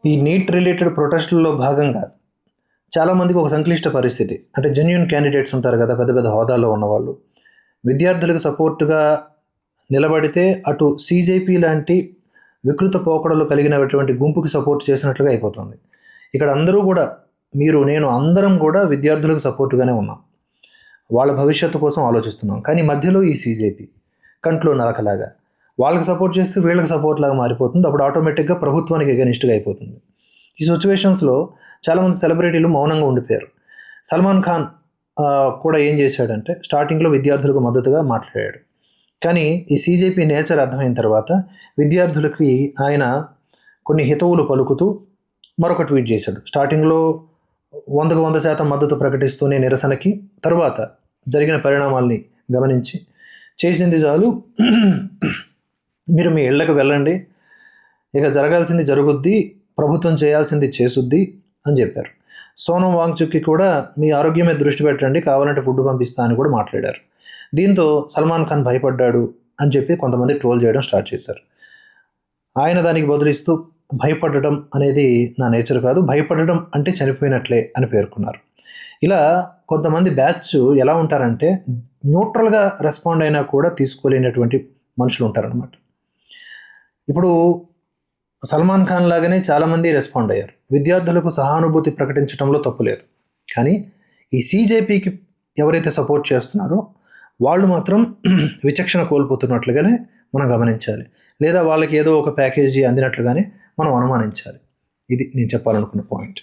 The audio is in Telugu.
ఈ నీట్ రిలేటెడ్ ప్రొటెస్టుల్లో భాగంగా చాలామందికి ఒక సంక్లిష్ట పరిస్థితి, అంటే జెన్యూన్ క్యాండిడేట్స్ ఉంటారు కదా, పెద్ద పెద్ద హోదాల్లో ఉన్నవాళ్ళు విద్యార్థులకు సపోర్టుగా నిలబడితే అటు సీజేపీ లాంటి వికృత పోకడలు కలిగినటువంటి గుంపుకి సపోర్ట్ చేసినట్లుగా అయిపోతుంది. ఇక్కడ అందరూ కూడా, మీరు నేను అందరం కూడా విద్యార్థులకు సపోర్టుగానే ఉన్నాం, వాళ్ళ భవిష్యత్తు కోసం ఆలోచిస్తున్నాం. కానీ మధ్యలో ఈ సీజేపీ కంట్లో నరకలాగా వాళ్ళకి సపోర్ట్ చేస్తే వీళ్ళకి సపోర్ట్ లాగా మారిపోతుంది. అప్పుడు ఆటోమేటిక్గా ప్రభుత్వానికి ఎగనిస్ట్గా అయిపోతుంది. ఈ సిచ్యువేషన్స్లో చాలామంది సెలబ్రిటీలు మౌనంగా ఉండిపోయారు. సల్మాన్ ఖాన్ కూడా ఏం చేశాడంటే స్టార్టింగ్లో విద్యార్థులకు మద్దతుగా మాట్లాడాడు. కానీ ఈ సీజేపీ నేచర్ అర్థమైన తర్వాత విద్యార్థులకి ఆయన కొన్ని హితవులు పలుకుతూ మరొక ట్వీట్ చేశాడు. స్టార్టింగ్లో 100% మద్దతు ప్రకటిస్తూనే నిరసనకి, తరువాత జరిగిన పరిణామాల్ని గమనించి చేసింది చాలు, మీరు మీ ఇళ్లకు వెళ్ళండి, ఇక జరగాల్సింది జరుగుద్ది, ప్రభుత్వం చేయాల్సింది చేసుద్ది అని చెప్పారు. సోనం వాంగ్చుక్కి కూడా మీ ఆరోగ్యం మీద దృష్టి పెట్టండి, కావాలంటే ఫుడ్ పంపిస్తా అని కూడా మాట్లాడారు. దీంతో సల్మాన్ ఖాన్ భయపడ్డాడు అని చెప్పి కొంతమంది ట్రోల్ చేయడం స్టార్ట్ చేశారు. ఆయన దానికి బదులిస్తూ భయపడడం అనేది నా నేచర్ కాదు, భయపడడం అంటే చనిపోయినట్లే అని పేర్కొన్నారు. ఇలా కొంతమంది బ్యాచ్ ఎలా ఉంటారంటే న్యూట్రల్గా రెస్పాండ్ అయినా కూడా తీసుకోలేనటువంటి మనుషులు ఉంటారనమాట. ఇప్పుడు సల్మాన్ ఖాన్ లాగానే చాలామంది రెస్పాండ్ అయ్యారు. విద్యార్థులకు సహానుభూతి ప్రకటించడంలో తప్పు లేదు. కానీ ఈ సీజేపీకి ఎవరైతే సపోర్ట్ చేస్తున్నారో వాళ్ళు మాత్రం విచక్షణ కోల్పోతున్నట్లుగానే మనం గమనించాలి, లేదా వాళ్ళకి ఏదో ఒక ప్యాకేజీ అందినట్లుగానే మనం అనుమానించాలి. ఇది నేను చెప్పాలనుకున్న పాయింట్.